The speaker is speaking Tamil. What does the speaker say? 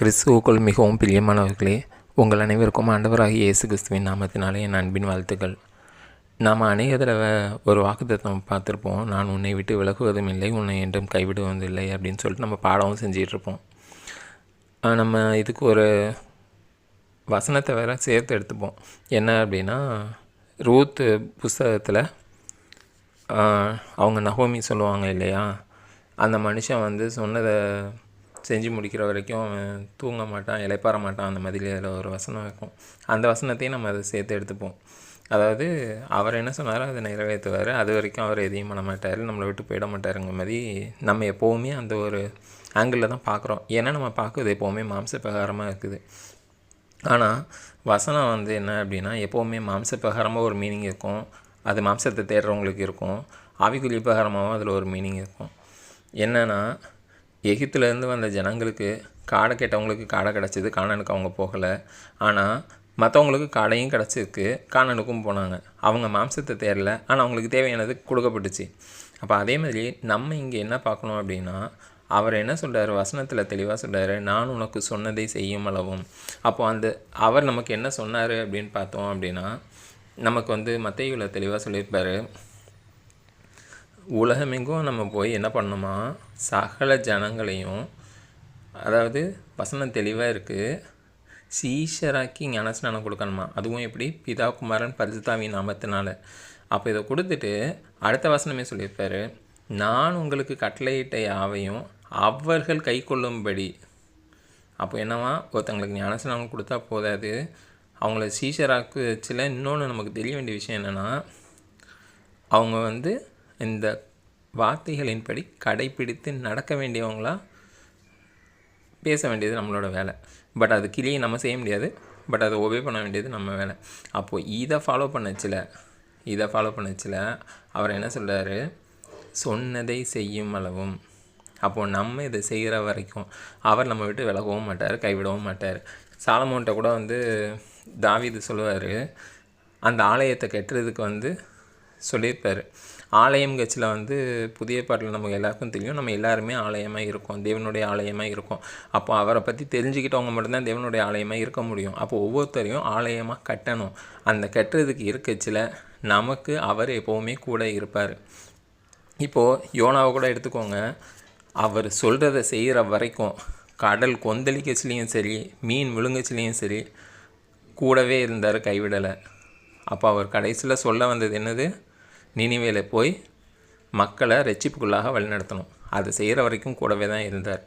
கிறிஸ்துவுக்குள் மிகவும் பிரியமானவர்களே, உங்கள் அனைவருக்கும் ஆண்டவராகிய இயேசு கிறிஸ்துவின் நாமத்தினாலே என் அன்பின் வாழ்த்துக்கள். நாம் அநேக தடவை ஒரு வாக்குத்தத்தம் பார்த்துருப்போம். நான் உன்னை விட்டு விலகுவதும் இல்லை, உன்னை என்றும் கைவிடுவதும் இல்லை அப்படின்னு சொல்லிட்டு நம்ம பாடவும் செஞ்சிகிட்ருப்போம். நம்ம இதுக்கு ஒரு வசனத்தை வேற சேர்த்து எடுத்துப்போம். என்ன அப்படின்னா, ரூத் புஸ்தகத்தில் அவங்க நகோமி சொல்லுவாங்க இல்லையா, அந்த மனுஷன் சொன்னதை செஞ்சு முடிக்கிற வரைக்கும் அவன் தூங்க மாட்டான், இளைப்பாற மாட்டான், அந்த மாதிரி அதில் ஒரு வசனம் இருக்கும். அந்த வசனத்தையும் நம்ம அதை சேர்த்து எடுத்துப்போம். அதாவது அவர் என்ன சொன்னாரோ அதை நிறைவேற்றுவார், அது வரைக்கும் அவர் எதையும் பண்ண மாட்டார், நம்மளை விட்டு போயிட மாட்டாருங்கிற மாதிரி நம்ம எப்போவுமே அந்த ஒரு ஆங்கிளில் தான் பார்க்குறோம். ஏன்னா நம்ம பார்க்குறது எப்போவுமே மாம்ச பிரகாரமாக இருக்குது. ஆனால் வசனம் என்ன அப்படின்னா, எப்போவுமே மாம்ச பிரகாரமாக ஒரு மீனிங் இருக்கும், அது மாம்சத்தை தேடுறவங்களுக்கு இருக்கும். ஆவிக்குரிய பிரகாரமாகவும் அதில் ஒரு மீனிங் இருக்கும். என்னென்னா, எகிப்துலேருந்து வந்த ஜனங்களுக்கு காடை கேட்டவங்களுக்கு காடை கிடச்சிது, கானானுக்கு அவங்க போகலை. ஆனால் மற்றவங்களுக்கு காடையும் கிடச்சிருக்கு, கானானுக்கும் போனாங்க. அவங்க மாம்சத்தை தேரலை, ஆனால் அவங்களுக்கு தேவையானது கொடுக்கப்பட்டுச்சு. அப்போ அதே மாதிரி நம்ம இங்கே என்ன பார்க்கணும் அப்படின்னா, அவர் என்ன சொல்கிறார், வசனத்தில் தெளிவாக சொல்கிறார், நான் உனக்கு சொன்னதை செய்யும் அளவும். அப்போது அவர் நமக்கு என்ன சொன்னார் அப்படின்னு பார்த்தோம் அப்படின்னா, நமக்கு மத்தேயுவில் தெளிவாக சொல்லியிருப்பார், உலகமெங்கும் நம்ம போய் என்ன பண்ணணுமா, சகல ஜனங்களையும், அதாவது வசனம் தெளிவாக இருக்குது, சீஷராக்கி ஞானஸ்நானம் கொடுக்கணுமா. அதுவும் எப்படி, பிதா குமாரன் பரிசுத்தாவின் நாமத்தினால. அப்போ இதை கொடுத்துட்டு அடுத்த வசனமே சொல்லியிருப்பார், நான் உங்களுக்கு கட்டளையிட்ட யாவையும் அவர்கள் கை கொள்ளும்படி. அப்போ என்னவா, ஒருத்தங்களுக்கு ஞானஸ்நானம் கொடுத்தா போதாது, அவங்கள சீஷராக்கு வச்சுல. இன்னொன்று நமக்கு தெரிய வேண்டிய விஷயம் என்னென்னா, அவங்க இந்த வார்த்தைகளின்படி கடைப்பிடித்து நடக்க வேண்டியவங்களா பேச வேண்டியது நம்மளோட வேலை. பட் அது கிளியை நம்ம செய்ய முடியாது, பட் அதை ஒபே பண்ண வேண்டியது நம்ம வேலை. அப்போது இதை ஃபாலோ பண்ணச்சில் அவர் என்ன சொல்கிறாரு, சொன்னதை செய்யும் அளவும். அப்போது நம்ம இதை செய்கிற வரைக்கும் அவர் நம்ம விட்டு விலகவும் மாட்டார், கைவிடவும் மாட்டார். சாலமோன்ட்ட கூட தாவீது சொல்லுவார், அந்த ஆலயத்தை கட்டுறதுக்கு சொல்லியிருப்பார். ஆலயம் கட்சியில் புதிய பாட்டில் நமக்கு எல்லாருக்கும் தெரியும், நம்ம எல்லாருமே ஆலயமாக இருக்கோம், தேவனுடைய ஆலயமாக இருக்கோம். அப்போ அவரை பற்றி தெரிஞ்சுக்கிட்டவங்க மட்டும்தான் தேவனுடைய ஆலயமாக இருக்க முடியும். அப்போது ஒவ்வொருத்தரையும் ஆலயமாக கட்டணும். அந்த கட்டுறதுக்கு இருக்கச்சில் நமக்கு அவர் எப்போவுமே கூட இருப்பார். இப்போது யோனாவை கூட எடுத்துக்கோங்க, அவர் சொல்கிறத செய்கிற வரைக்கும் கடல் கொந்தளிக்கச்சிலையும் சரி, மீன் விழுங்கச்சிலையும் சரி கூடவே இருந்தார், கைவிடலை. அப்போ அவர் கடைசியில் சொல்ல வந்தது என்னது, நினிவேல போய் மக்களை ரட்சிப்புக்குள்ளாக வழிநடத்தணும். அதை செய்கிற வரைக்கும் கூடவே தான் இருந்தார்.